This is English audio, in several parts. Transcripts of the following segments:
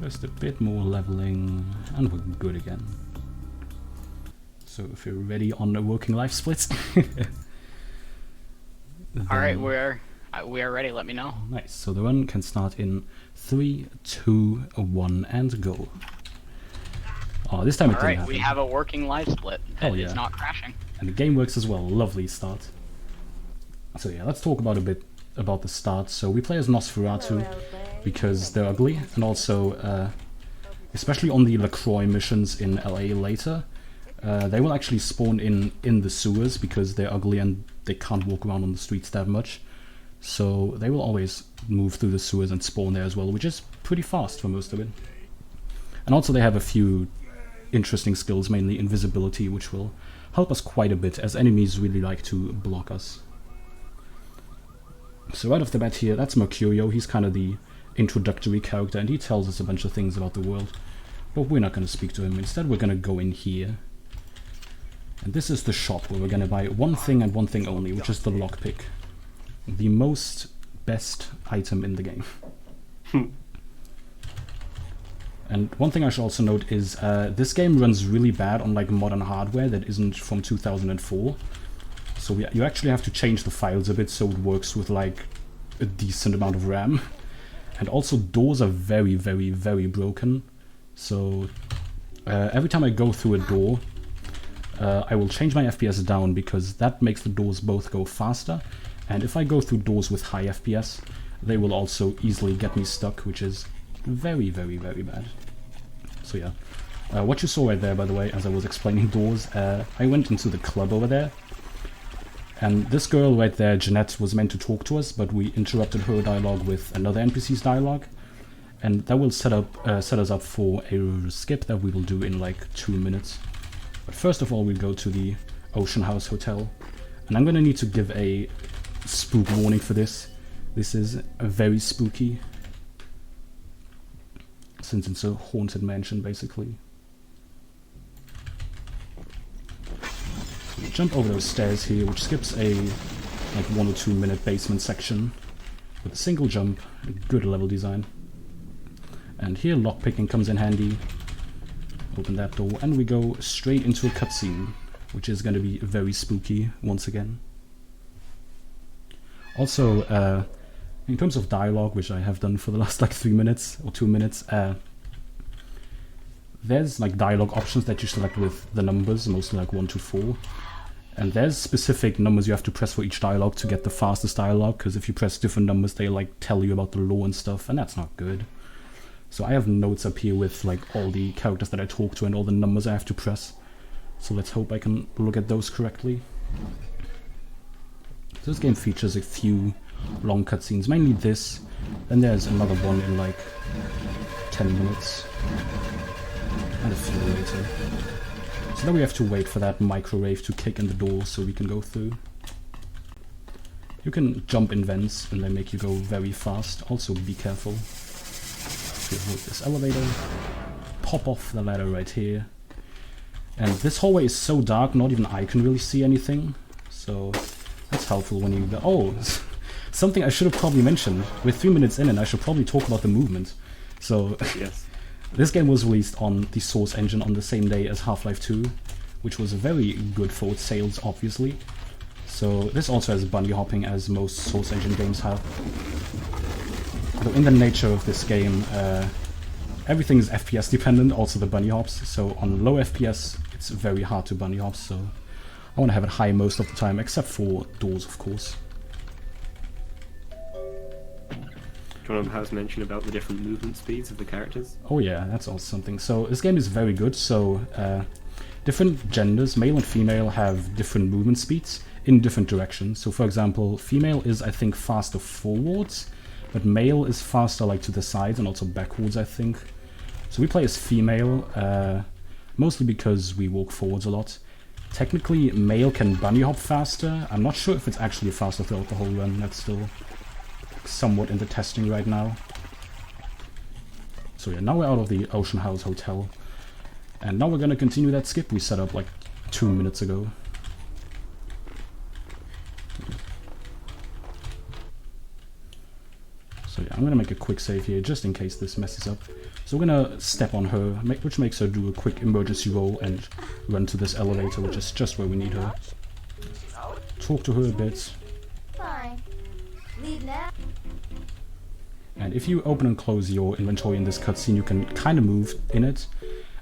Just a bit more leveling, and we're good again. So if you're ready on the working life splits. Alright, we are ready, let me know. Nice, so the run can start in 3, 2, 1, and go. Oh, this time it didn't happen. Alright, we have a working life split. Oh yeah. It's not crashing. And the game works as well, lovely start. So yeah, let's talk about a bit about the start. So we play as Nosferatu because they're ugly, and also, especially on the LaCroix missions in LA later, they will actually spawn in the sewers because they're ugly and they can't walk around on the streets that much. So they will always move through the sewers and spawn there as well, which is pretty fast for most of it. And also they have a few interesting skills, mainly invisibility, which will help us quite a bit, as enemies really like to block us. So right off the bat here, that's Mercurio. He's kind of the introductory character, and he tells us a bunch of things about the world. But we're not going to speak to him. Instead, we're going to go in here. And this is the shop where we're going to buy one thing and one thing only, which is the lockpick. The best item in the game. And one thing I should also note is this game runs really bad on like modern hardware that isn't from 2004. So you actually have to change the files a bit so it works with like a decent amount of RAM. And also doors are very, very, very broken. So every time I go through a door, I will change my FPS down because that makes the doors both go faster. And if I go through doors with high FPS, they will also easily get me stuck, which is very, very, very bad. So yeah. What you saw right there, by the way, as I was explaining doors, I went into the club over there. And this girl right there, Jeanette, was meant to talk to us, but we interrupted her dialogue with another NPC's dialogue. And that will set us up for a skip that we will do in like 2 minutes. But first of all, we'll go to the Ocean House Hotel. And I'm gonna need to give a spook warning for this. This is very spooky, since it's a haunted mansion, basically. So we jump over those stairs here, which skips a like 1 or 2 minute basement section with a single jump, good level design. And here lockpicking comes in handy. Open that door, and we go straight into a cutscene, which is going to be very spooky once again. Also, in terms of dialogue, which I have done for the last like 3 minutes or 2 minutes, there's like dialogue options that you select with the numbers, mostly like 1 to 4. And there's specific numbers you have to press for each dialogue to get the fastest dialogue, because if you press different numbers, they like tell you about the lore and stuff, and that's not good. So I have notes up here with like all the characters that I talk to and all the numbers I have to press. So let's hope I can look at those correctly. So this game features a few long cutscenes, mainly this. Then there's another one in like 10 minutes. And a few later. So now we have to wait for that microwave to kick in the door so we can go through. You can jump in vents and they make you go very fast. Also be careful. To avoid this elevator. Pop off the ladder right here. And this hallway is so dark, not even I can really see anything. So that's helpful when you go. Oh, something I should have probably mentioned. We're 3 minutes in and I should probably talk about the movement. So yes. This game was released on the Source engine on the same day as Half-Life 2, which was very good for its sales, obviously. So this also has bunny hopping, as most Source engine games have. Though in the nature of this game, everything is FPS dependent, also the bunny hops. So on low FPS, it's very hard to bunny hop, so I want to have it high most of the time, except for doors, of course. Do you want to perhaps mention about the different movement speeds of the characters? Oh yeah, that's also something. So this game is very good, so different genders, male and female, have different movement speeds in different directions. So for example, female is, I think, faster forwards, but male is faster like to the sides and also backwards, I think. So we play as female, mostly because we walk forwards a lot. Technically, male can bunny hop faster. I'm not sure if it's actually faster throughout the whole run. That's still somewhat in the testing right now. So yeah, now we're out of the Ocean House Hotel. And now we're gonna continue that skip we set up like 2 minutes ago. So yeah, I'm gonna make a quick save here just in case this messes up. So we're gonna step on her, which makes her do a quick emergency roll and run to this elevator, which is just where we need her. Talk to her a bit. Fine. Leave now. And if you open and close your inventory in this cutscene, you can kind of move in it.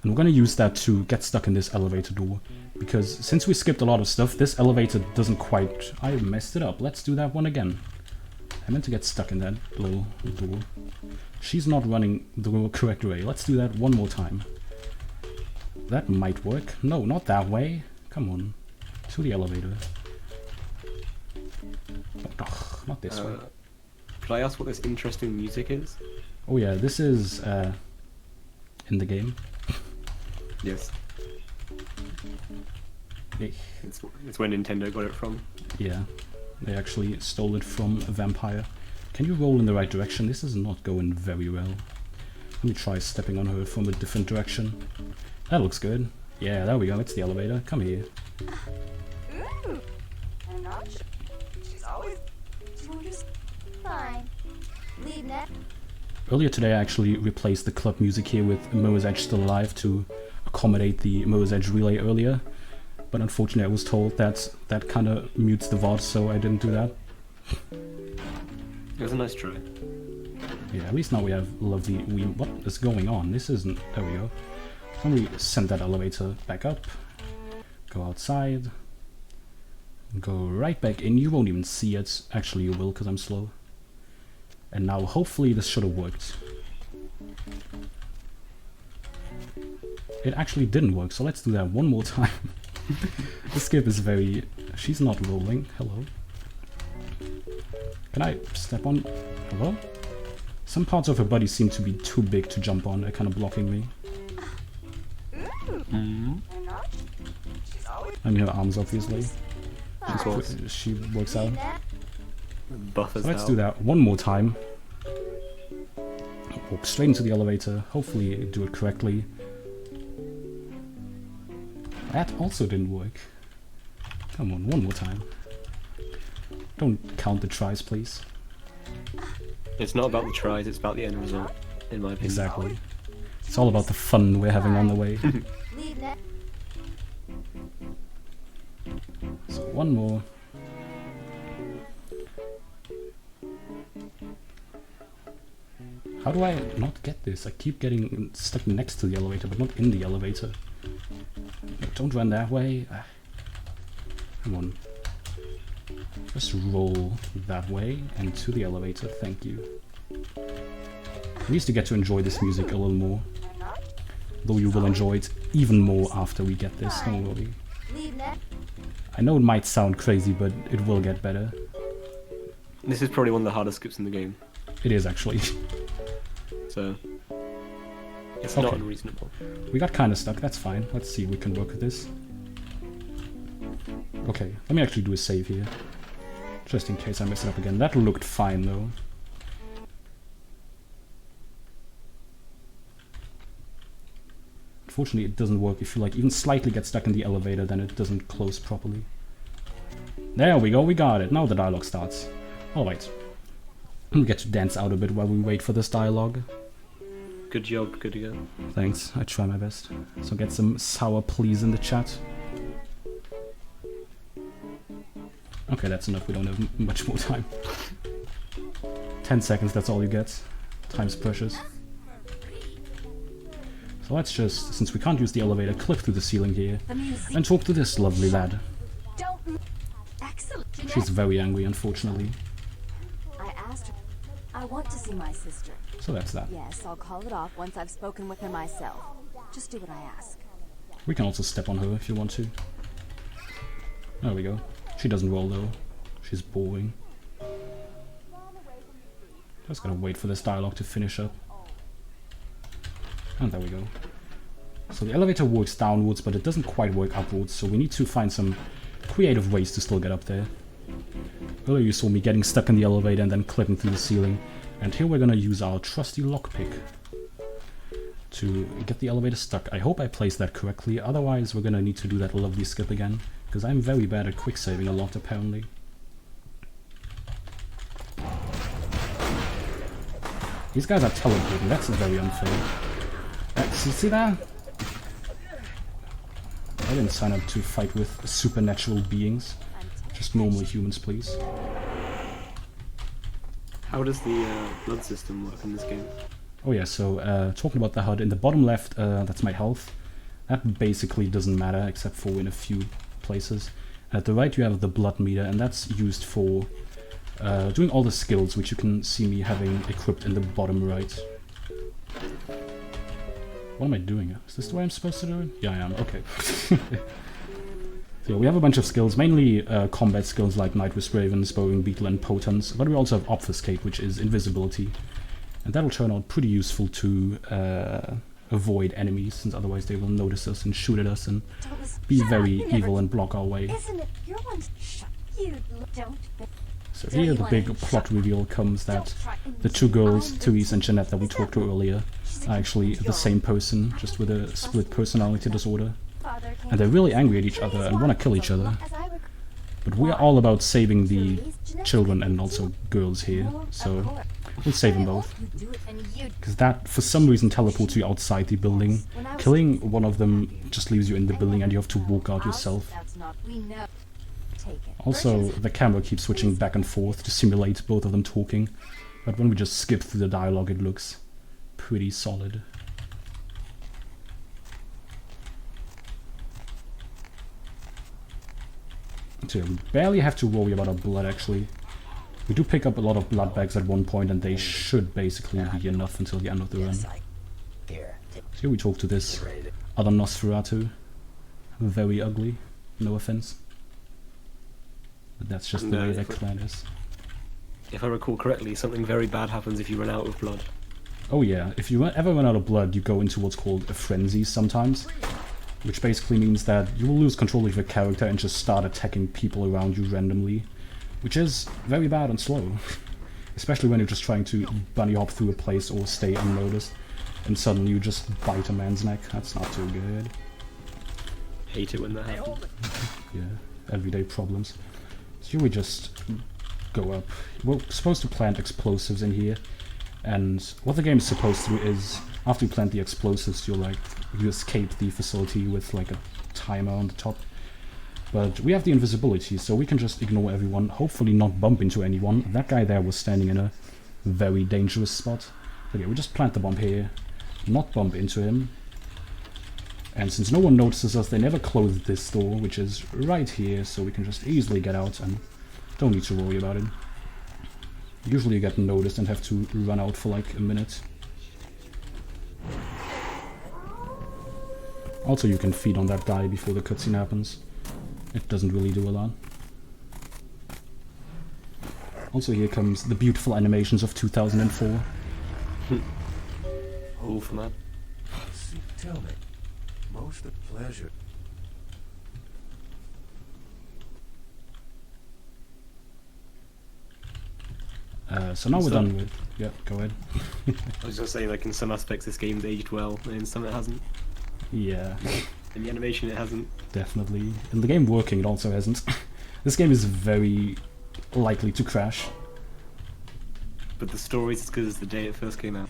And we're going to use that to get stuck in this elevator door. Because since we skipped a lot of stuff, this elevator doesn't quite... I messed it up. Let's do that one again. I meant to get stuck in that little door. She's not running the correct way. Let's do that one more time. That might work. No, not that way. Come on. To the elevator. Oh, not this way. Could I ask what this interesting music is? Oh yeah, this is in the game. Yes. Eh, It's where Nintendo got it from. yeah, they actually stole it from a vampire. Can you roll in the right direction? This is not going very well. Let me try stepping on her from a different direction. That looks good. Yeah, there we go. It's the elevator. Come here. Ooh. I'm not sure. She's always... Fine. Leave now. Earlier today I actually replaced the club music here with Mirror's Edge Still Alive to accommodate the Mirror's Edge relay earlier. But unfortunately I was told that that kind of mutes the VOD, so I didn't do that. It was a nice try. Yeah, at least now we have lovely... What is going on? This isn't... There we go. Let me send that elevator back up. Go outside. Go right back in. You won't even see it. Actually you will, because I'm slow. And now hopefully this should have worked. It actually didn't work, so let's do that one more time. The skip is very... She's not rolling. Hello. Can I step on... Hello? Some parts of her body seem to be too big to jump on. They're kind of blocking me. I mean her arms, obviously. She works out. Buff as So let's hell. do that one more time. Walk straight into the elevator. Hopefully do it correctly. That also didn't work. Come on, one more time. Don't count the tries, please. It's not about the tries, it's about the end result, in my opinion. Exactly. It's all about the fun we're having on the way. Leave now. So one more. How do I not get this? I keep getting stuck next to the elevator, but not in the elevator. No, don't run that way. Ah. Come on. Just roll that way and to the elevator, thank you. At least you get to enjoy this music a little more. Though you will enjoy it even more after we get this, don't worry. Leave now. I know it might sound crazy, but it will get better. This is probably one of the hardest skips in the game, It is actually. so it's Okay. not unreasonable. We got kind of stuck, that's fine. Let's see if we can work with this. Okay, let me actually do a save here. Just in case I mess it up again. That looked fine though. Unfortunately it doesn't work if you like even slightly get stuck in the elevator, then it doesn't close properly. There we go, we got it. Now the dialogue starts. Alright. We get to dance out a bit while we wait for this dialogue. Good job, Goodigo. Thanks, I try my best. So get some sour please in the chat. Okay, that's enough, we don't have much more time. 10 seconds, that's all you get. Time's precious. So let's just, since we can't use the elevator, clip through the ceiling here and talk to this lovely lad. Don't. Excellent. She's very angry, unfortunately. I asked her. I want to see my sister. So that's that. Yes, I'll call it off once I've spoken with her myself. Just do what I ask. We can also step on her if you want to. There we go. She doesn't roll though. She's boring. Just gotta wait for this dialogue to finish up. And there we go. So the elevator works downwards, but it doesn't quite work upwards, so we need to find some creative ways to still get up there. Earlier you saw me getting stuck in the elevator and then clipping through the ceiling, and here we're gonna use our trusty lockpick to get the elevator stuck. I hope I placed that correctly, otherwise we're gonna need to do that lovely skip again, because I'm very bad at quick saving a lot apparently. These guys are teleporting, that's very unfair. See that? I didn't sign up to fight with supernatural beings. Just normal humans, please. How does the blood system work in this game? Oh yeah, so talking about the HUD, in the bottom left, that's my health. That basically doesn't matter, except for in a few places. At the right you have the blood meter, and that's used for doing all the skills, which you can see me having equipped in the bottom right. What am I doing? Is this the way I'm supposed to do it? Yeah, I am. Okay. So we have a bunch of skills, mainly combat skills like Night with Ravens, Bowing Beetle, and Potence, but we also have Obfuscate, which is invisibility. And that'll turn out pretty useful to avoid enemies, since otherwise they will notice us and shoot at us and be very evil and block our way. Isn't it? You're one. You don't. So here the big plot reveal comes that the two girls, Therese and Jeanette, that we talked to earlier, are actually the same person, just with a split personality disorder. And they're really angry at each other and want to kill each other. But we're all about saving the children and also girls here, so we'll save them both. Because that, for some reason, teleports you outside the building. Killing one of them just leaves you in the building and you have to walk out yourself. Also, the camera keeps switching back and forth to simulate both of them talking, but when we just skip through the dialogue it looks pretty solid. So yeah, we barely have to worry about our blood actually. We do pick up a lot of blood bags at one point and they should basically be enough until the end of the run. So here we talk to this other Nosferatu. Very ugly, no offense. But that's just the way their clan is. If I recall correctly, something very bad happens if you run out of blood. Oh yeah, if you ever run out of blood, you go into what's called a frenzy sometimes. Which basically means that you will lose control of your character and just start attacking people around you randomly. Which is very bad and slow. Especially when you're just trying to bunny hop through a place or stay unnoticed. And suddenly you just bite a man's neck. That's not too good. Hate it when that happens. Yeah, everyday problems. So here we just go up. We're supposed to plant explosives in here, and what the game is supposed to do is, after you plant the explosives, you escape the facility with like a timer on the top. But we have the invisibility, so we can just ignore everyone, hopefully not bump into anyone. That guy there was standing in a very dangerous spot. But yeah, we just plant the bomb here, not bump into him. And since no one notices us, they never close this door, which is right here, so we can just easily get out and don't need to worry about it. Usually you get noticed and have to run out for like a minute. Also you can feed on that guy before the cutscene happens. It doesn't really do a lot. Also here comes the beautiful animations of 2004. Oh, for that. Tell me. Most a pleasure. So now we're done with... Yeah, go ahead. I was just saying, like, in some aspects this game's aged well, and in some it hasn't. Yeah. In the animation it hasn't. Definitely. In the game working it also hasn't. This game is very likely to crash. But the story's as good as the day it first came out.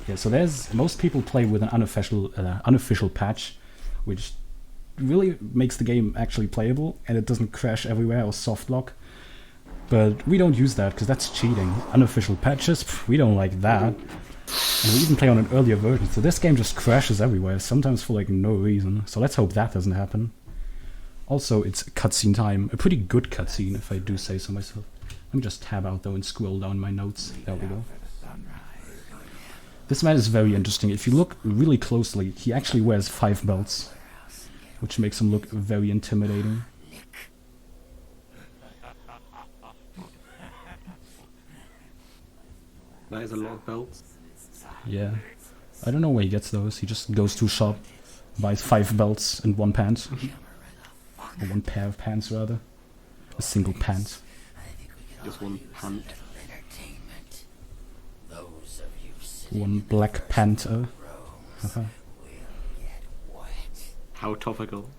Yeah, so most people play with an unofficial patch, which really makes the game actually playable, and it doesn't crash everywhere or soft lock. But we don't use that, because that's cheating. Unofficial patches, we don't like that. And we even play on an earlier version, so this game just crashes everywhere, sometimes for like no reason. So let's hope that doesn't happen. Also, it's cutscene time. A pretty good cutscene, if I do say so myself. Let me just tab out though and scroll down my notes. There we go. This man is very interesting. If you look really closely, he actually wears 5 belts, which makes him look very intimidating. That is a lot of belts. Yeah. I don't know where he gets those. He just goes to a shop, buys 5 belts and 1 pant. Or 1 pair of pants, rather. A single pant. Just 1 pant. 1 black panther. How topical.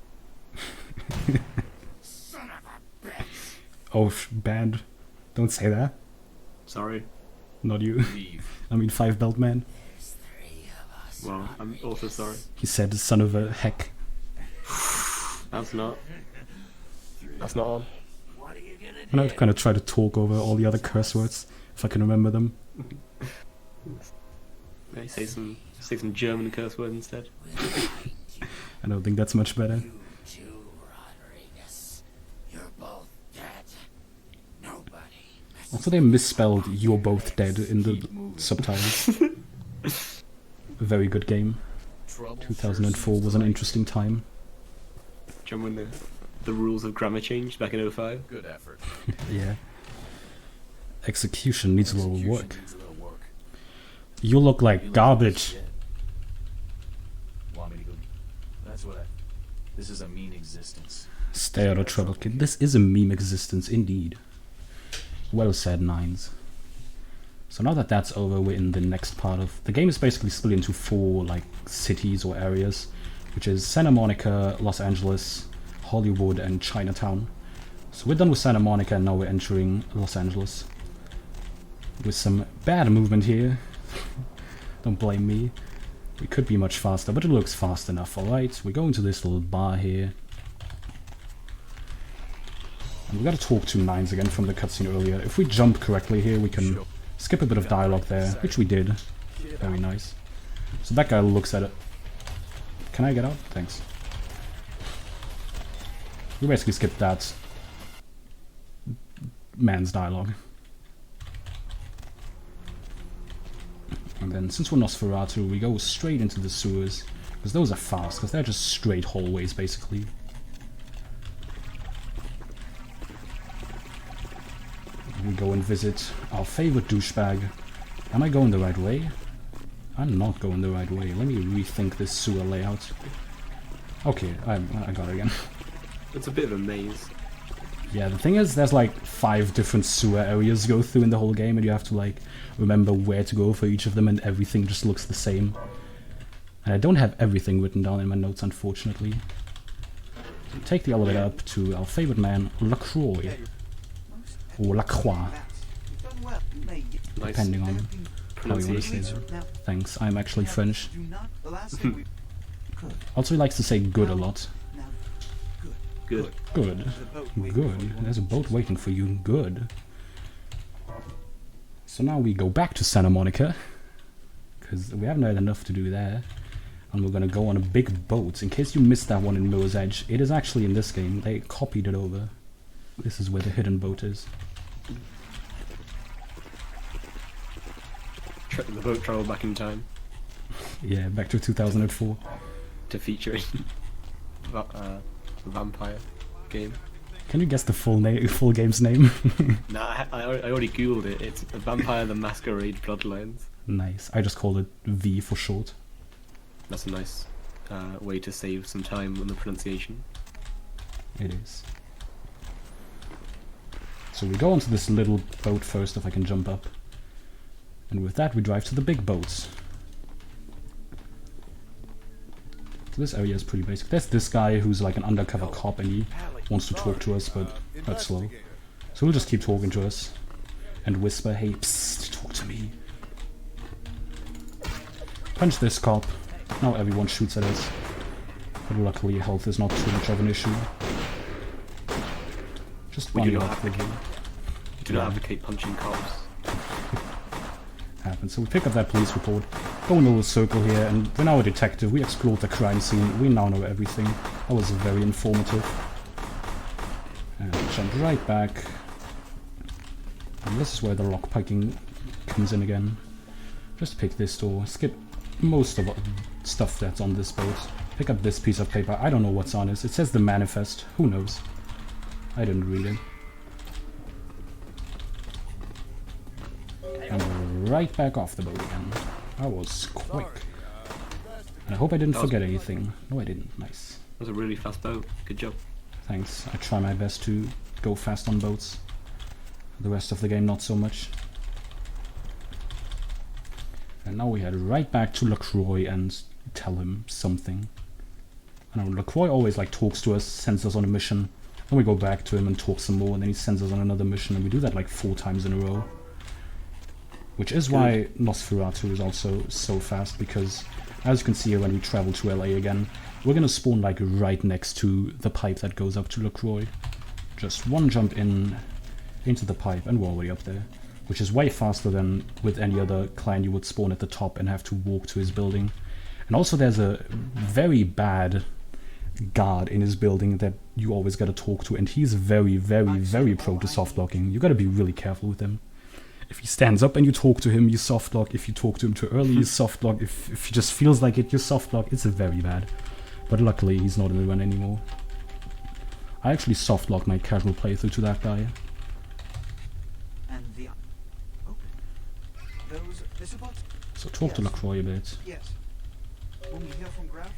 Oh, bad. Don't say that. Sorry. Not you. I mean 5 belt man. Well, I'm also sorry. He said son of a heck. That's not on. I'm not gonna try to talk over all the other curse words, if I can remember them. Maybe say some German curse word instead. I don't think that's much better. Also, they misspelled "you're both dead" in the subtitles. A very good game. 2004 was an interesting time. Do you remember when the rules of grammar changed back in 05? Good effort. Yeah. Execution needs a little work. You look like garbage. Want me to go? That's what this is a mean existence. Stay out of trouble, kid. This is a meme existence, indeed. Well said, Nines. So now that that's over, we're in the next part of... The game is basically split into 4, like, cities or areas, which is Santa Monica, Los Angeles, Hollywood, and Chinatown. So we're done with Santa Monica, and now we're entering Los Angeles. With some bad movement here. Don't blame me. We could be much faster, but it looks fast enough, alright? We go into this little bar here. And we gotta talk to Nines again from the cutscene earlier. If we jump correctly here, we can skip a bit of dialogue there, which we did. Very nice. So that guy looks at it. Can I get out? Thanks. We basically skipped that man's dialogue. And then, since we're Nosferatu, we go straight into the sewers. Because those are fast, because they're just straight hallways, basically. We go and visit our favorite douchebag. Am I going the right way? I'm not going the right way. Let me rethink this sewer layout. Okay, I got it again. It's a bit of a maze. Yeah, the thing is, there's like 5 different sewer areas you go through in the whole game, and you have to like remember where to go for each of them, and everything just looks the same. And I don't have everything written down in my notes, unfortunately. So take the elevator up to our favorite man, LaCroix. Or Lacroix, depending on how you want to say that. Thanks, I'm actually French. Also, he likes to say good a lot. Good. Good. Good. There's a boat waiting for you. Good. So now we go back to Santa Monica, because we haven't had enough to do there. And we're going to go on a big boat. In case you missed that one in Mirror's Edge, it is actually in this game. They copied it over. This is where the hidden boat is. The boat travel back in time Yeah, back to 2004. to feature a vampire game. Can you guess the full game's name? Nah, I already googled it. It's a Vampire the Masquerade Bloodlines. Nice. I just called it V for short. That's a nice way to save some time on the pronunciation. It is. So we go onto this little boat first, if I can jump up. And with that we drive to the big boats. So this area is pretty basic. There's this guy who's like an undercover cop and he wants to talk to us, but that's slow. So we'll just keep talking to us. And whisper, hey, psst, talk to me. Punch this cop. Now everyone shoots at us. But luckily health is not too much of an issue. Just We one do more not advocate punching cops. Happens. So we pick up that police report, go in a little circle here, and we're now a detective. We explored the crime scene. We now know everything. That was very informative. And jump right back. And this is where the lockpicking comes in again. Just pick this door. Skip most of the stuff that's on this boat. Pick up this piece of paper. I don't know what's on it. It says the manifest. Who knows? I didn't read it. And we're right back off the boat again. That was quick. And I hope I didn't forget anything. No, I didn't. Nice. That was a really fast boat. Good job. Thanks. I try my best to go fast on boats. The rest of the game, not so much. And now we head right back to LaCroix and tell him something. I know LaCroix always like talks to us, sends us on a mission. Then we go back to him and talk some more, and then he sends us on another mission, and we do that like 4 times in a row. Which is why Nosferatu is also so fast, because as you can see here when we travel to LA again, we're gonna spawn like right next to the pipe that goes up to LaCroix. Just one jump into the pipe and we're already up there. Which is way faster than with any other clan you would spawn at the top and have to walk to his building. And also there's a very bad guard in his building that you always gotta talk to, and he's very, very, very prone to soft locking. You gotta be really careful with him. If he stands up and you talk to him, you soft lock. If you talk to him too early, you soft lock. If he just feels like it, you soft lock. It's very bad. But luckily, he's not in the run anymore. I actually soft locked my casual playthrough to that guy. And the open. Those visibots? So talk to LaCroix a bit. Yes. When we hear from Graf?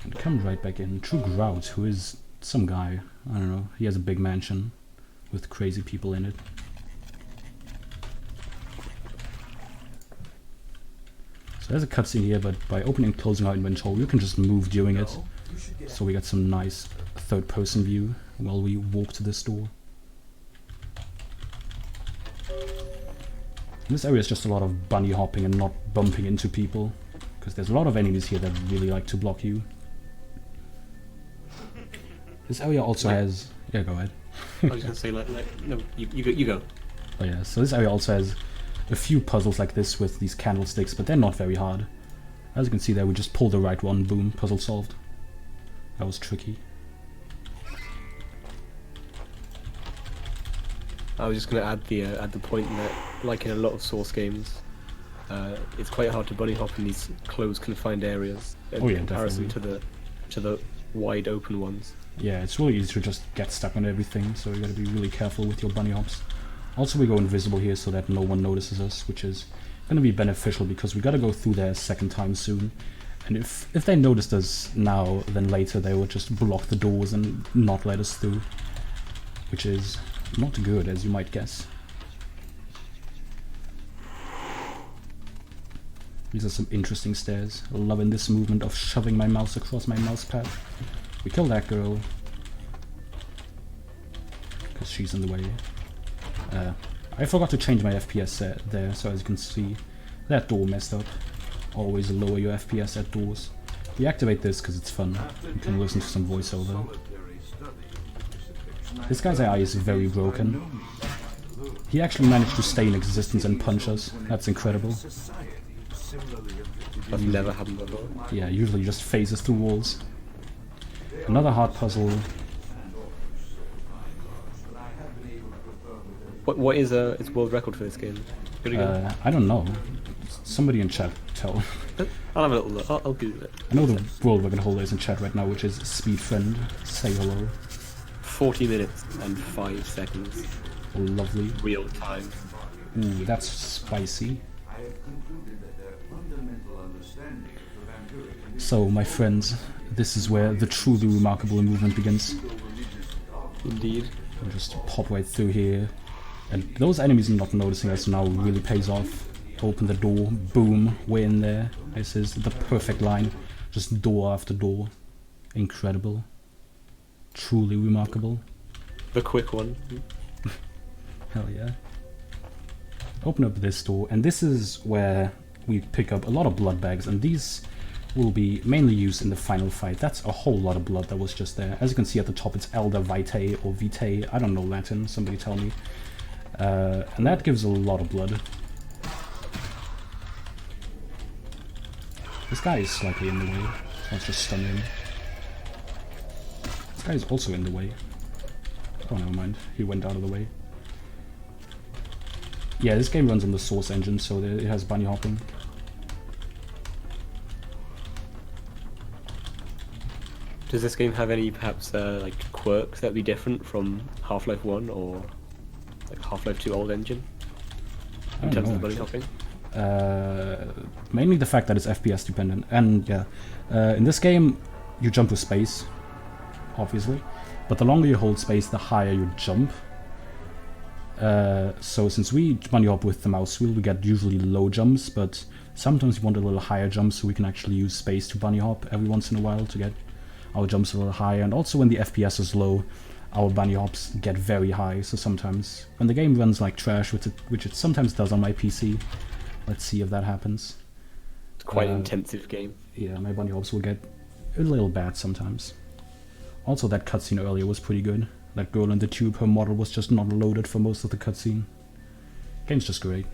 And come right back in. True Grout, who is some guy. I don't know. He has a big mansion with crazy people in it. So there's a cutscene here, but by opening and closing our inventory, you can just move during it. So we get some nice third-person view while we walk to this door. This area is just a lot of bunny hopping and not bumping into people, because there's a lot of enemies here that really like to block you. This area also has... Yeah, go ahead. I was gonna say, no, you go. Oh yeah, so this area also has a few puzzles like this with these candlesticks, but they're not very hard. As you can see there, we just pull the right one, boom, puzzle solved. That was tricky. I was just gonna add the point that, like in a lot of Source games, it's quite hard to bunny hop in these closed, confined areas in comparison to the wide open ones. Yeah, it's really easy to just get stuck on everything, so you gotta be really careful with your bunny hops. Also, we go invisible here so that no one notices us, which is gonna be beneficial because we gotta go through there a second time soon. And if they noticed us now, then later they will just block the doors and not let us through. Which is not good, as you might guess. These are some interesting stairs. Loving this movement of shoving my mouse across my mouse pad. We kill that girl, because she's in the way. I forgot to change my FPS there, so as you can see, that door messed up. Always lower your FPS at doors. We activate this because it's fun. You can listen to some voiceover. This guy's AI is very broken. He actually managed to stay in existence and punch us. That's incredible. That's never happened before. Yeah, usually just phases through walls. Another hard puzzle. What is its world record for this game? I don't know. Somebody in chat tell. I'll have a little look. I'll Google it. I know the world record holder is in chat right now, which is Speedfriend. Say hello. 40 minutes and 5 seconds. Lovely. Real time. Ooh, that's spicy. So, my friends, this is where the truly remarkable movement begins. Indeed. We'll just pop right through here. And those enemies not noticing us now really pays off. Open the door, boom, we're in there. This is the perfect line. Just door after door. Incredible. Truly remarkable. The quick one. Hell yeah. Open up this door, and this is where we pick up a lot of blood bags, and these will be mainly used in the final fight. That's a whole lot of blood that was just there. As you can see at the top, it's Elder Vitae or Vitae. I don't know Latin, somebody tell me. And that gives a lot of blood. This guy is slightly in the way. Let's just stun him. This guy is also in the way. Oh, never mind. He went out of the way. Yeah, this game runs on the Source engine, so it has bunny hopping. Does this game have any, perhaps, like, quirks that would be different from Half-Life 1 or like Half-Life 2 old engine? In terms of bunny hopping? Mainly the fact that it's FPS dependent. And yeah, in this game, you jump with space, obviously. But the longer you hold space, the higher you jump. So since we bunny hop with the mouse wheel, we get usually low jumps, but sometimes we want a little higher jump, so we can actually use space to bunny hop every once in a while to get our jumps a little higher. And also when the FPS is low, our bunny hops get very high. So sometimes when the game runs like trash, which it sometimes does on my PC, let's see if that happens. It's quite an intensive game. Yeah, my bunny hops will get a little bad sometimes. Also, that cutscene earlier was pretty good. That girl in the tube, her model was just not loaded for most of the cutscene. Game's just great.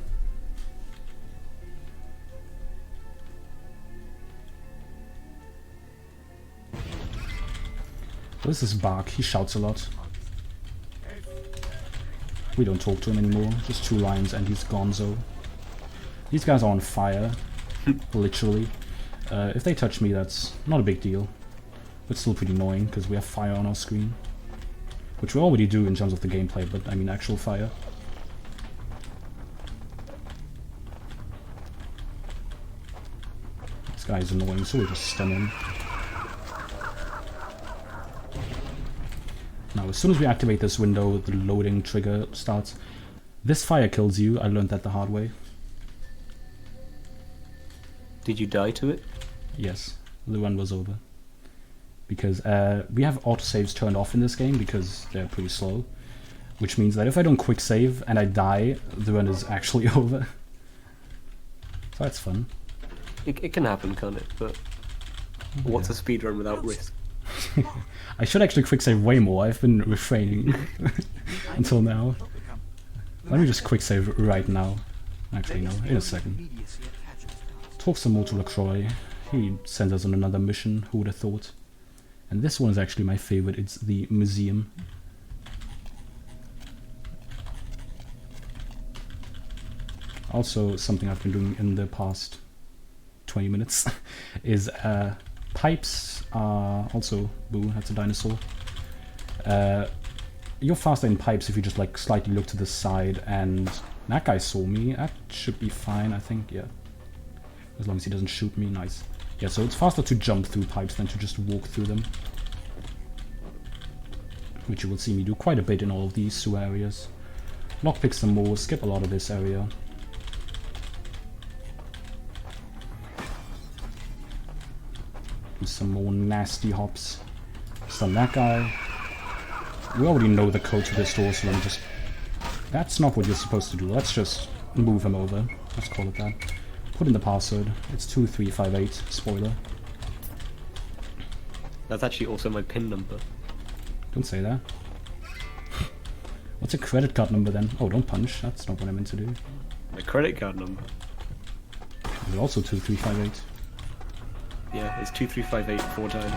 This is Bark, he shouts a lot. We don't talk to him anymore, just 2 lines and he's gonzo. These guys are on fire, literally. If they touch me, that's not a big deal. But still pretty annoying, because we have fire on our screen. Which we already do in terms of the gameplay, but I mean actual fire. This guy is annoying, so we just stun him. Now, as soon as we activate this window, the loading trigger starts. This fire kills you, I learned that the hard way. Did you die to it? Yes, the run was over. Because we have autosaves turned off in this game because they're pretty slow. Which means that if I don't quick save and I die, the run is actually over. So that's fun. It can happen, can't it? But what's a speedrun without risk? I should actually quick save way more. I've been refraining until now. Let me just quick save right now. Actually, no, in a second. Talk some more to LaCroix. He sends us on another mission, who would have thought. And this one is actually my favorite, it's the museum. Also, something I've been doing in the past 20 minutes is pipes are also... Boo, that's a dinosaur. You're faster in pipes if you just like slightly look to the side, and that guy saw me. That should be fine, I think, yeah. As long as he doesn't shoot me, nice. Yeah, so it's faster to jump through pipes than to just walk through them. Which you will see me do quite a bit in all of these sewer areas. Lockpick some more, skip a lot of this area. Do some more nasty hops. Stun that guy. We already know the code to this door, so let me just... That's not what you're supposed to do. Let's just move him over. Let's call it that. Put in the password. It's 2358. Spoiler. That's actually also my PIN number. Don't say that. What's a credit card number then? Oh, don't punch. That's not what I meant to do. My credit card number? Is it also 2358? Yeah, it's 2358 4 times.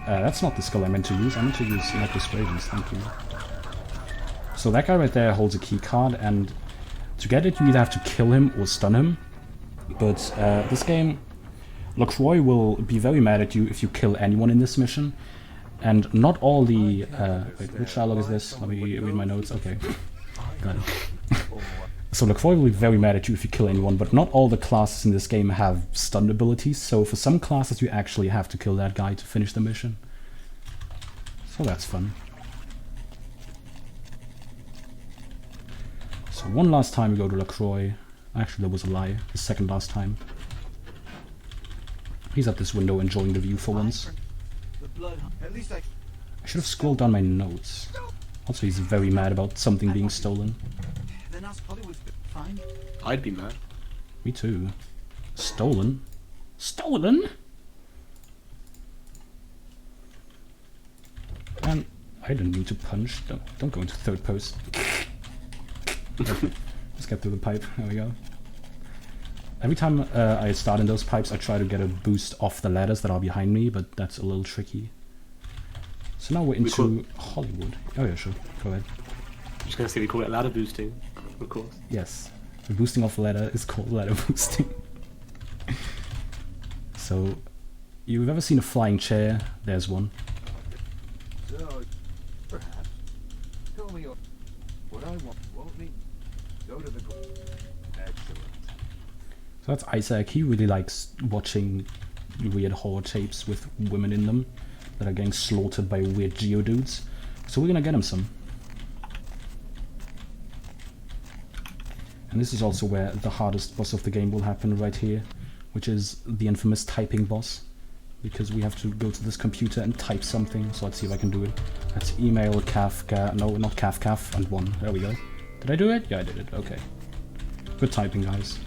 That's not the skill I meant to use. I meant to use Necklace Radiance, thank you. So that guy right there holds a key card, and to get it you either have to kill him or stun him. But this game, LaCroix will be very mad at you if you kill anyone in this mission. And not all the... wait, which dialogue is this? Let me read my notes. Okay. Got it. So LaCroix will be very mad at you if you kill anyone, but not all the classes in this game have stun abilities, so for some classes you actually have to kill that guy to finish the mission. So that's fun. So one last time we go to LaCroix. Actually, that was a lie. The second last time. He's at this window enjoying the view for once. I should have scrolled down my notes. Also, he's very mad about something being stolen. I'd be mad. Me too. Stolen? Stolen? Man, I didn't mean to punch. Don't go into third person. Let's get through the pipe. There we go. Every time I start in those pipes, I try to get a boost off the ladders that are behind me, but that's a little tricky. So now we're into Hollywood. Oh yeah, sure. Go ahead. I'm just gonna say we call it ladder boosting, of course. Yes. The boosting of the ladder is called ladder boosting. So, you've ever seen a flying chair? There's one. So, perhaps, tell me what I won't need. Go to the... Excellent. So that's Isaac. He really likes watching weird horror tapes with women in them that are getting slaughtered by weird geodudes. So we're gonna get him some. And this is also where the hardest boss of the game will happen right here, which is the infamous typing boss. because we have to go to this computer and type something. So let's see if I can do it. That's email, Kafka, no, not Kaf, and 1. There we go. Did I do it? Yeah, I did it. Okay. Good typing, guys.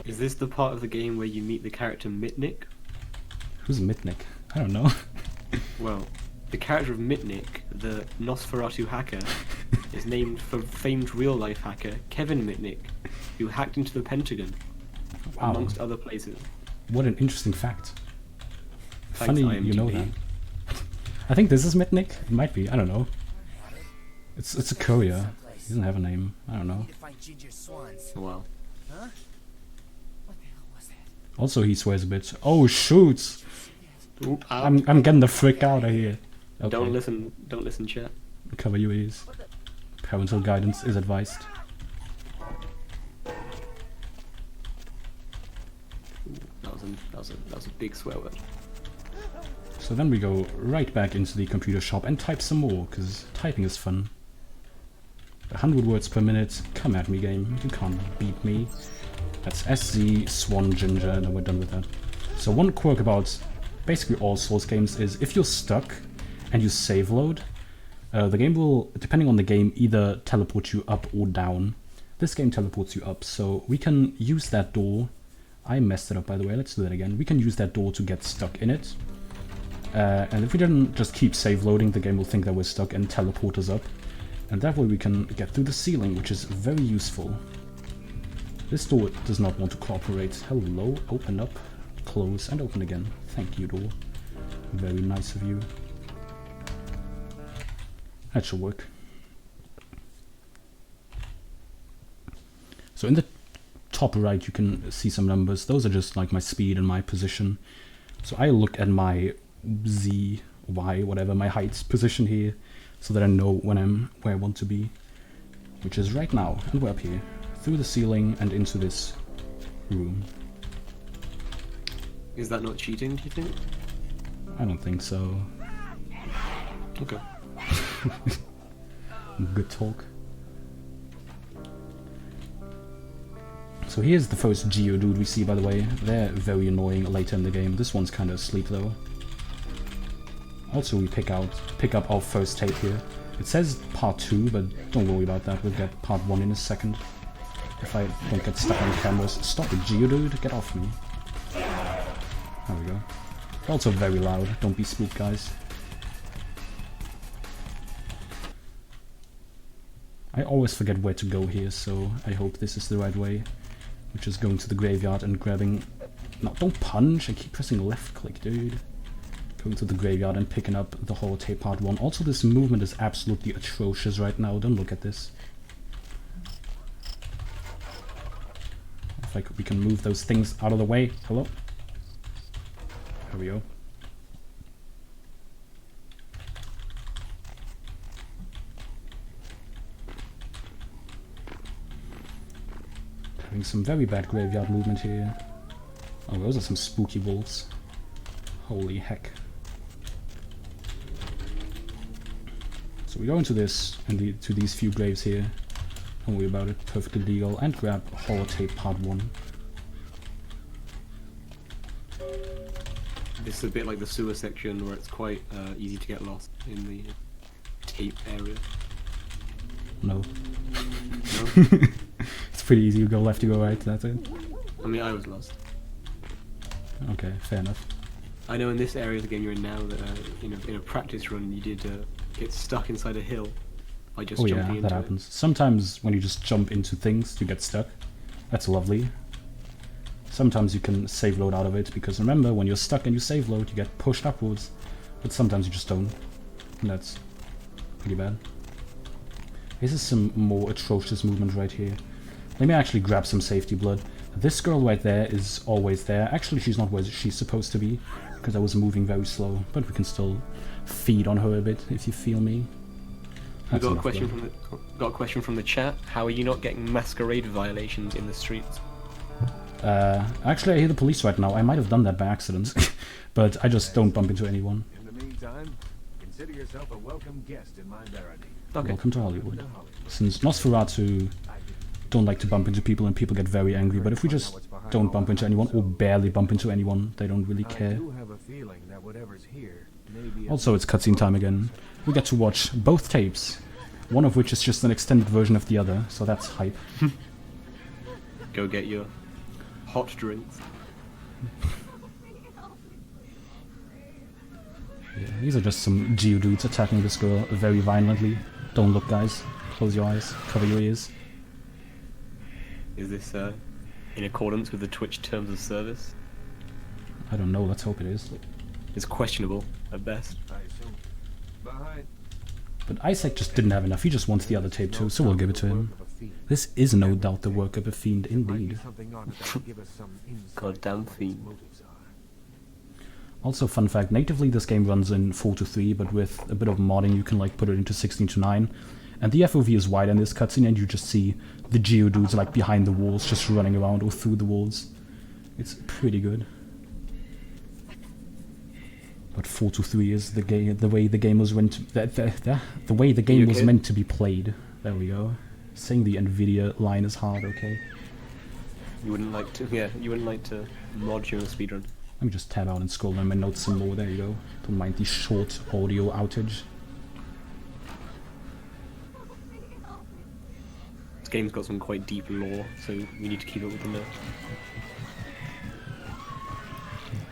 Is this the part of the game where you meet the character Mitnick? Who's Mitnick? I don't know. Well, the character of Mitnick, the Nosferatu hacker, is named for famed real-life hacker Kevin Mitnick, who hacked into the Pentagon, amongst other places. What an interesting fact. Thanks, Funny you know that. I think this is Mitnick. It might be. I don't know. It's a courier. He doesn't have a name. I don't know. Wow. Also, he swears a bit. Oh shoot! I'm getting the frick out of here. Okay. Don't listen, chat. Cover your ears. Parental guidance is advised. That was a big swear word. So then we go right back into the computer shop and type some more, because typing is fun. 100 words per minute. Come at me, game. You can't beat me. That's SZ, Swan, Ginger, and then we're done with that. So one quirk about basically all Souls games is if you're stuck and you save load, the game will, depending on the game, either teleport you up or down. This game teleports you up, so we can use that door. I messed it up, by the way. Let's do that again. We can use that door to get stuck in it. And if we didn't just keep save loading, the game will think that we're stuck and teleport us up. And that way we can get through the ceiling, which is very useful. This door does not want to cooperate. Hello, open up, close, and open again. Thank you, door. Very nice of you. That should work. So in the top right you can see some numbers. Those are just like my speed and my position. So I look at my Z, Y, whatever, my height position here, so that I know when I'm where I want to be, which is right now, and we're up here, through the ceiling and into this room. Is that not cheating, do you think? I don't think so. Okay. Good talk. So here's the first Geodude we see, by the way. They're very annoying later in the game. This one's kind of asleep though. Also, we pick up our first tape here. It says part 2, but don't worry about that. We'll get part 1 in a second. If I don't get stuck on cameras. Stop it, Geodude. Get off me. There we go. Also very loud. Don't be spooked, guys. I always forget where to go here, so I hope this is the right way. Which is going to the graveyard and grabbing... No, don't punch! I keep pressing left click, dude. Going to the graveyard and picking up the holotape part 1. Also, this movement is absolutely atrocious right now. Don't look at this. If we can move those things out of the way. Hello? There we go. Having some very bad graveyard movement here. Oh, those are some spooky wolves. Holy heck. So we go into this, and to these few graves here. Don't worry about it, perfectly legal. And grab holotape part 1. This is a bit like the sewer section where it's quite easy to get lost in the tape area. No. No? It's pretty easy, you go left, you go right, that's it. I mean, I was lost. Okay, fair enough. I know in this area of the game you're in now that in a practice run you did get stuck inside a hill by just jumping into that happens. Sometimes when you just jump into things, you get stuck. That's lovely. Sometimes you can save load out of it, because remember, when you're stuck and you save load, you get pushed upwards. But sometimes you just don't. And that's pretty bad. This is some more atrocious movement right here. Let me actually grab some safety blood. This girl right there is always there. Actually, she's not where she's supposed to be, because I was moving very slow. But we can still feed on her a bit, if you feel me. We got a question from the chat. How are you not getting Masquerade violations in the streets? Actually, I hear the police right now. I might have done that by accident, but I just don't bump into anyone. In the meantime, consider yourself a welcome guest in my barony. Okay. Welcome to Hollywood. Since Nosferatu don't like to bump into people and people get very angry, but if we just don't bump into anyone or barely bump into anyone, they don't really care. I do have a feeling whatever's here may be. Also, it's cutscene time again. We get to watch both tapes, one of which is just an extended version of the other, so that's hype. Go get your hot drinks. Yeah, these are just some geodudes attacking this girl very violently. Don't look, guys. Close your eyes, cover your ears. Is this in accordance with the Twitch terms of service? I don't know, let's hope it is. It's questionable, at best. I assume. Behind. But Isaac just didn't have enough, he just wants the other tape too, so we'll give it to him. This is no doubt the work of a fiend, indeed. Goddamn fiend. Also, fun fact, natively this game runs in 4:3, but with a bit of modding you can like put it into 16:9. And the FOV is wide in this cutscene and you just see the geodudes like behind the walls, just running around or through the walls. It's pretty good. But 4:3 is the way the game was meant to, the way the game was meant to be played. There we go. Saying the Nvidia line is hard, okay. You wouldn't like to, yeah, you wouldn't like to mod your speedrun. Let me just tab out and scroll down my notes some more, there you go. Don't mind the short audio outage. This game's got some quite deep lore, so we need to keep up with them now.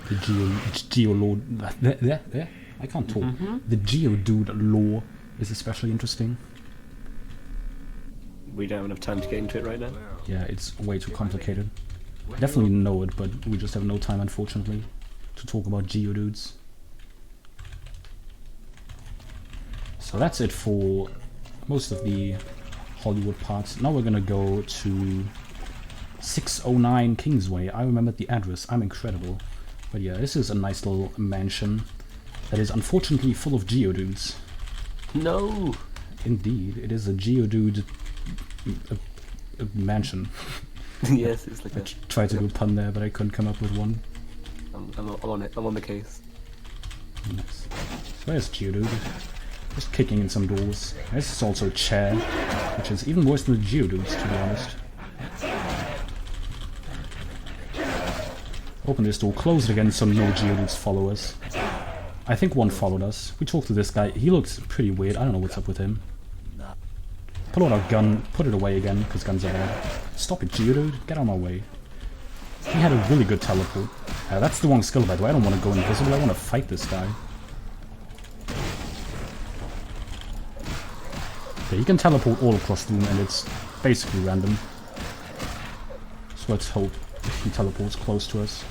The geolord... I can't talk. The geodude lore is especially interesting. We don't have enough time to get into it right now. Yeah, it's way too complicated. Definitely know it, but we just have no time, unfortunately, to talk about geodudes. So that's it for most of the Hollywood parts. Now we're gonna go to 609 Kingsway. I remembered the address. I'm incredible. But yeah, this is a nice little mansion that is unfortunately full of geodudes. No! Indeed, it is a geodude a mansion. Yes, it's like I tried to do a pun there, but I couldn't come up with one. I'm on it. I'm on the case. Nice. So there's Geodude. Just kicking in some doors. This is also a chair, which is even worse than the Geodudes, to be honest. Open this door, close it again so no Geodudes follow us. I think one followed us. We talked to this guy. He looks pretty weird. I don't know what's up with him. Pull out our gun, put it away again, because guns are bad. Stop it, Geodude. Get out of my way. He had a really good teleport. That's the wrong skill, by the way. I don't want to go invisible. I want to fight this guy. Okay, he can teleport all across the room, and it's basically random. So let's hope he teleports close to us.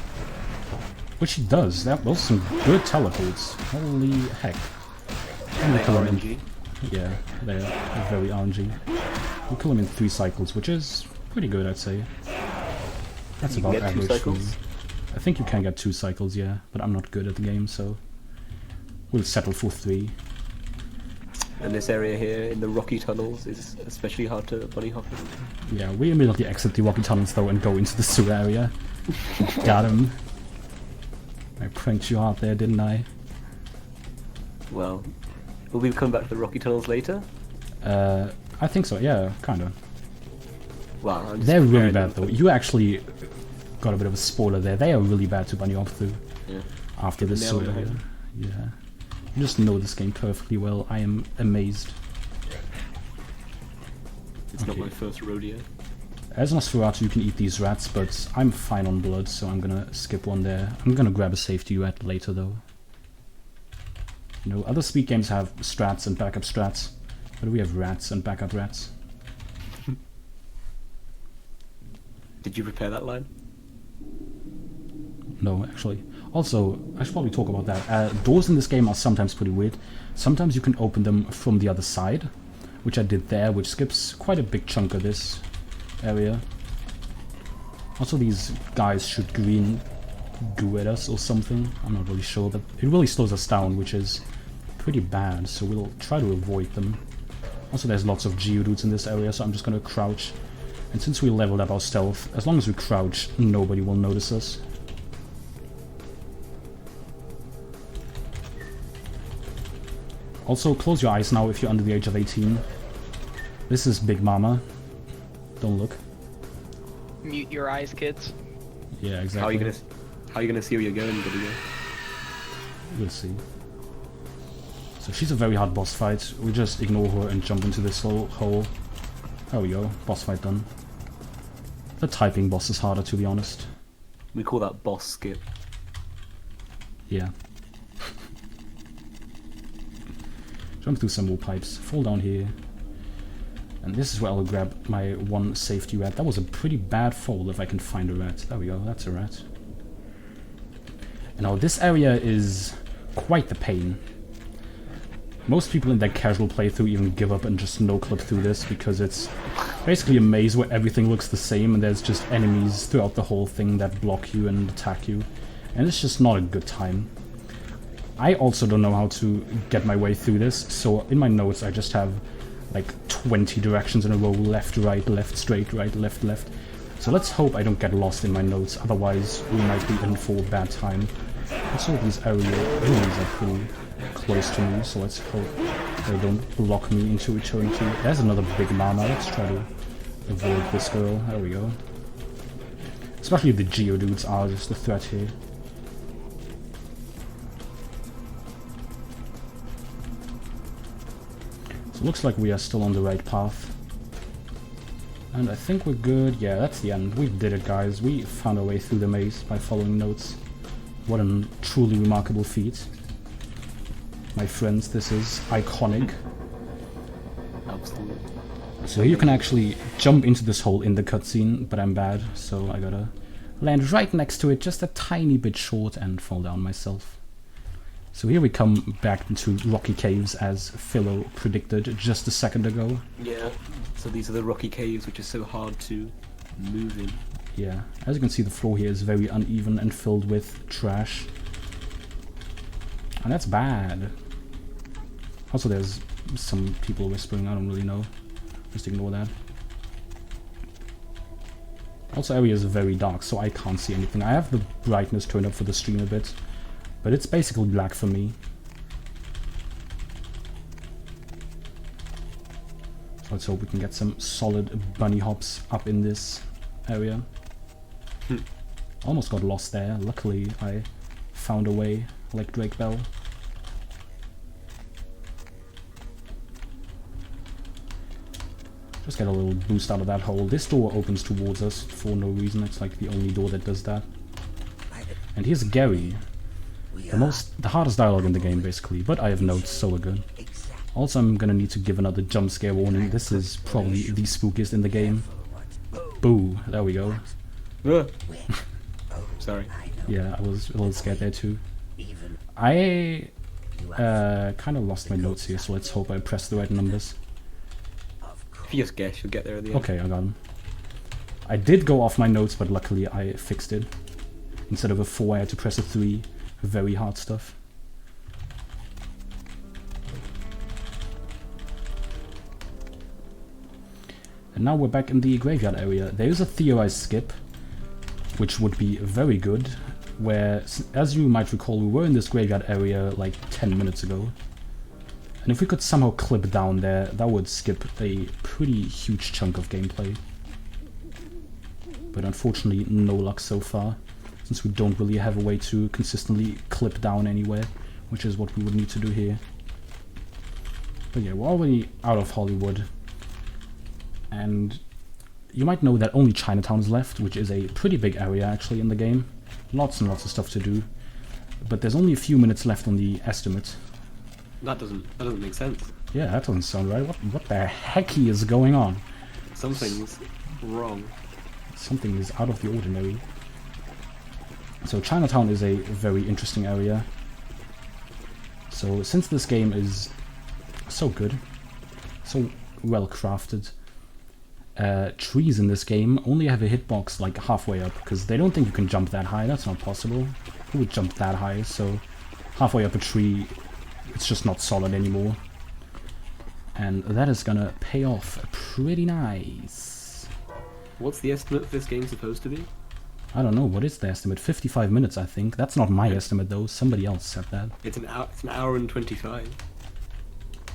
Which he does. That was some good teleports. Holy heck. Yeah, they're very RNG. We'll kill him in 3 cycles, which is pretty good, I'd say. That's about average. I think you can get 2 cycles, yeah, but I'm not good at the game, so we'll settle for 3. And this area here in the rocky tunnels is especially hard to bunny hop in. Yeah, we immediately exit the rocky tunnels though and go into the sewer area. Got him. I pranked you hard there, didn't I? Well, will we come back to the rocky tunnels later? I think so, yeah, kinda. Well, they're really bad though. You actually got a bit of a spoiler there. They are really bad to bunny hop through. Yeah. After this sewer area. Yeah. You just know this game perfectly well. I am amazed. It's not my first rodeo. As Nosferatu, you can eat these rats, but I'm fine on blood, so I'm gonna skip one there. I'm gonna grab a safety rat later, though. You know, other speed games have strats and backup strats, but we have rats and backup rats. Did you prepare that line? No, actually. Also, I should probably talk about that. Doors in this game are sometimes pretty weird. Sometimes you can open them from the other side, which I did there, which skips quite a big chunk of this area. Also, these guys shoot green goo at us or something. I'm not really sure, but it really slows us down, which is pretty bad, so we'll try to avoid them. Also, there's lots of geodudes in this area, so I'm just gonna crouch. And since we leveled up our stealth, as long as we crouch, nobody will notice us. Also, close your eyes now if you're under the age of 18. This is Big Mama. Don't look. Mute your eyes, kids. Yeah, exactly. How are you gonna see where you're going, Goodigo? We'll see. So she's a very hard boss fight. We just ignore her and jump into this hole. There we go. Boss fight done. The typing boss is harder, to be honest. We call that boss skip. Yeah. Jump through some more pipes. Fall down here. And this is where I'll grab my one safety rat. That was a pretty bad fall if I can find a rat. There we go, that's a rat. And now this area is quite the pain. Most people in their casual playthrough even give up and just no-clip through this because it's basically a maze where everything looks the same and there's just enemies throughout the whole thing that block you and attack you. And it's just not a good time. I also don't know how to get my way through this, so in my notes I just have like 20 directions in a row, left, right, left, straight, right, left, left. So let's hope I don't get lost in my notes, otherwise we might be in for a bad time. Also these areas are pretty close to me, so let's hope they don't block me into eternity. There's another big mama, let's try to avoid this girl, there we go. Especially the Geodudes are just a threat here. Looks like we are still on the right path. And I think we're good. Yeah, that's the end. We did it, guys. We found our way through the maze by following notes. What a truly remarkable feat. My friends, this is iconic. Absolutely. So you can actually jump into this hole in the cutscene, but I'm bad, so I gotta land right next to it, just a tiny bit short, and fall down myself. So here we come back into rocky caves as Philo predicted just a second ago. Yeah, so these are the rocky caves which are so hard to move in. Yeah, as you can see the floor here is very uneven and filled with trash. And that's bad. Also there's some people whispering, I don't really know. Just ignore that. Also area is very dark, so I can't see anything. I have the brightness turned up for the stream a bit. But it's basically black for me. So let's hope we can get some solid bunny hops up in this area. Almost got lost there. Luckily I found a way like Drake Bell. Just get a little boost out of that hole. This door opens towards us for no reason. It's like the only door that does that. And here's Gary. The hardest dialogue in the game, basically, but I have notes, so we're good. Also, I'm gonna need to give another jump scare warning. This is probably the spookiest in the game. Boo, there we go. Sorry. Yeah, I was a little scared there too. I kind of lost my notes here, so let's hope I press the right numbers. If you just guess, you'll get there at the end. Okay, I got them. I did go off my notes, but luckily I fixed it. Instead of a 4, I had to press a 3. Very hard stuff. And now we're back in the graveyard area. There is a theorized skip, which would be very good, where, as you might recall, we were in this graveyard area like 10 minutes ago. And if we could somehow clip down there, that would skip a pretty huge chunk of gameplay. But unfortunately, no luck so far, since we don't really have a way to consistently clip down anywhere, which is what we would need to do here. But yeah, we're already out of Hollywood. And you might know that only Chinatown is left, which is a pretty big area actually in the game. Lots and lots of stuff to do. But there's only a few minutes left on the estimate. That doesn't make sense. Yeah, that doesn't sound right. What the heck is going on? Something's wrong. Something is out of the ordinary. So Chinatown is a very interesting area. So since this game is so good, so well crafted, trees in this game only have a hitbox like halfway up, because they don't think you can jump that high. That's not possible. Who would jump that high? So halfway up a tree, it's just not solid anymore. And that is gonna pay off pretty nice. What's the estimate for this game supposed to be? I don't know, what is the estimate? 55 minutes, I think. That's not my estimate though, somebody else said that. It's an hour and 25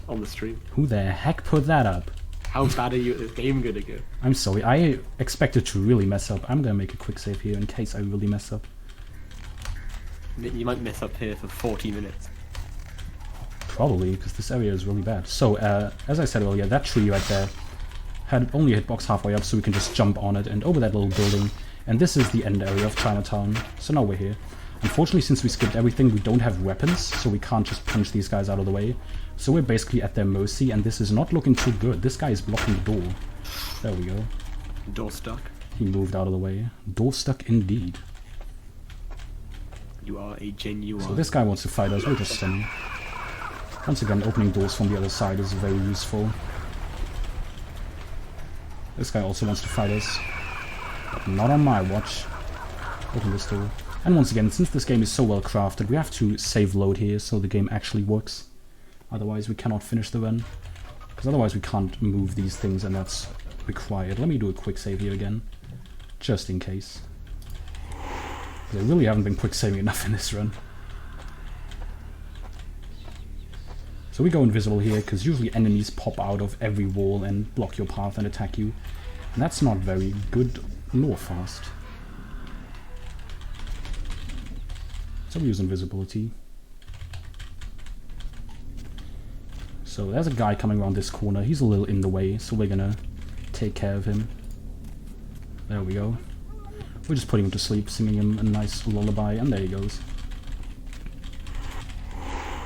on the stream. Who the heck put that up? How bad are you at this game, Goodigo? I'm sorry, I expected to really mess up. I'm gonna make a quick save here in case I really mess up. You might miss up here for 40 minutes. Probably, because this area is really bad. So, as I said earlier, that tree right there had only a hitbox halfway up, so we can just jump on it and over that little building. And this is the end area of Chinatown. So now we're here. Unfortunately, since we skipped everything, we don't have weapons, so we can't just punch these guys out of the way. So we're basically at their mercy, and this is not looking too good. This guy is blocking the door. There we go. Door stuck. He moved out of the way. Door stuck indeed. You are a genuine... So this guy wants to fight us. We'll just stun him. Once again, opening doors from the other side is very useful. This guy also wants to fight us. But not on my watch. Open this door. And once again, since this game is so well crafted, we have to save load here so the game actually works. Otherwise we cannot finish the run. Because otherwise we can't move these things, and that's required. Let me do a quick save here again. Just in case. Because I really haven't been quick saving enough in this run. So we go invisible here, because usually enemies pop out of every wall and block your path and attack you. And that's not very good nor fast. So we use invisibility. So there's a guy coming around this corner. He's a little in the way, so we're gonna take care of him. There we go. We're just putting him to sleep, singing him a nice lullaby, and there he goes.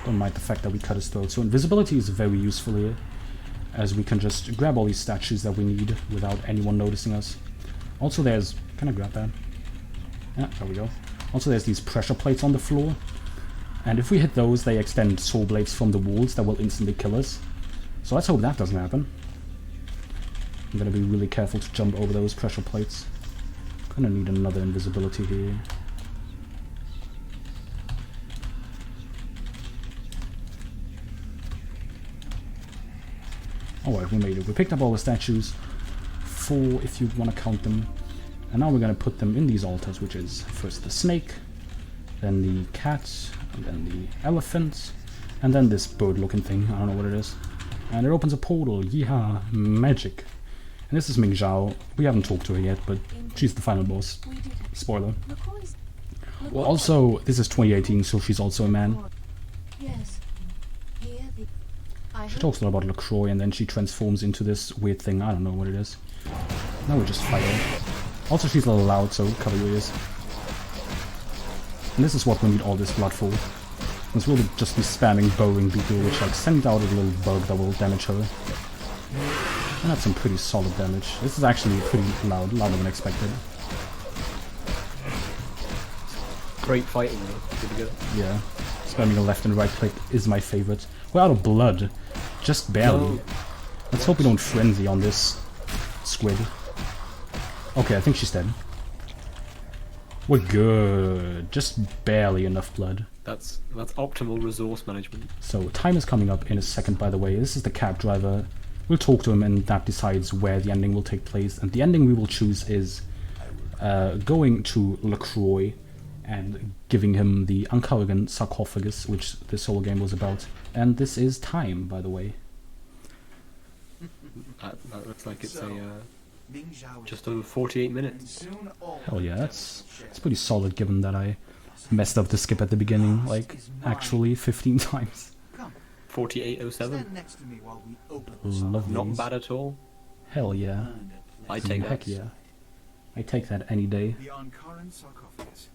Don't mind the fact that we cut his throat. So invisibility is very useful here, as we can just grab all these statues that we need without anyone noticing us. Also there's... Can I grab that? Yeah, there we go. Also there's these pressure plates on the floor. And if we hit those, they extend saw blades from the walls that will instantly kill us. So let's hope that doesn't happen. I'm gonna be really careful to jump over those pressure plates. Gonna need another invisibility here. Alright, we made it. We picked up all the statues. 4 if you want to count them. And now we're going to put them in these altars, which is first the snake, then the cat, and then the elephant, and then this bird-looking thing. I don't know what it is. And it opens a portal. Yeehaw! Magic. And this is Ming Zhao. We haven't talked to her yet, but she's the final boss. Spoiler. Well, also, this is 2018, so she's also a man. Yes. She talks a lot about LaCroix, and then she transforms into this weird thing. I don't know what it is. Now we just fight her. Also, she's a little loud, so cover your ears. And this is what we need all this blood for. Because we'll just be spamming Bowing Beetle, which like sends out a little bug that will damage her. And that's some pretty solid damage. This is actually pretty loud, louder than expected. Great fighting though. Good to go. Yeah. Spamming a left and right click is my favorite. We're out of blood. Just barely. No. Let's hope we don't frenzy on this squid. Okay, I think she's dead. We're good. Just barely enough blood. That's optimal resource management. So time is coming up in a second, by the way. This is the cab driver. We'll talk to him, and that decides where the ending will take place. And the ending we will choose is going to LaCroix and giving him the Ankaragan sarcophagus, which this whole game was about. And this is time, by the way. That looks like it's just over 48 minutes. Hell yeah, that's pretty solid, given that I messed up the skip at the beginning, like, actually 15 times. 48:07. Lovely. Not bad at all. Hell yeah. I take Heck that. yeah. I take that any day. The Ankaran sarcophagus.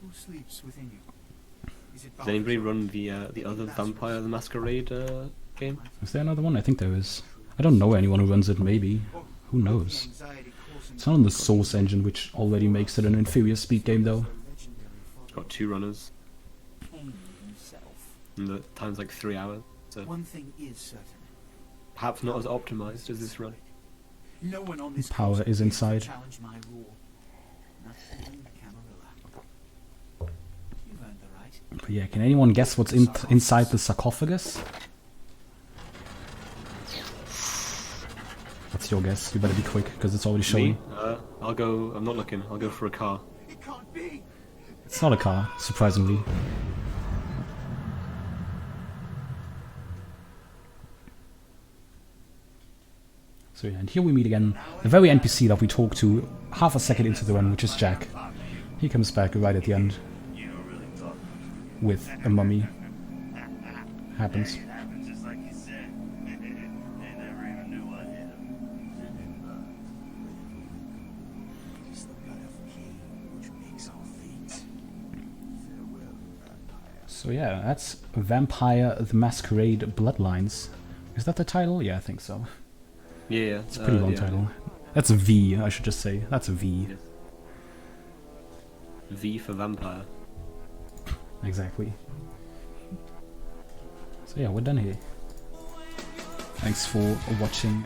Who sleeps within you? Is it Does anybody run the other Vampire the Masquerade game? Is there another one? I think there is. I don't know anyone who runs it, maybe. Who knows? It's not on the Source engine, which already makes it an inferior speed game, though. It's got 2 runners. And the time's like 3 hours. So One thing is certain. perhaps not as optimized as this run. No one on this Power coast is can inside. challenge my rule. Not even Camarilla. You've earned the right. But yeah, can anyone guess what's inside the sarcophagus? What's your guess? You better be quick, because it's already showing. Me? I'll go. I'm not looking. I'll go for a car. It can't be. It's not a car, surprisingly. So yeah, and here we meet again the very NPC that we talked to half a second into the run, which is Jack. He comes back right at the end. with a mummy happens. Just like you said. They never even knew what hit him. Just the blood of king, which makes all things. Farewell, vampire. So yeah, that's Vampire the Masquerade Bloodlines. Is that the title? Yeah, I think so. Yeah, It's a pretty long yeah. title. That's a V, I should just say. That's a V. Yes. V for vampire. Exactly. So yeah, we're done here. Thanks for watching.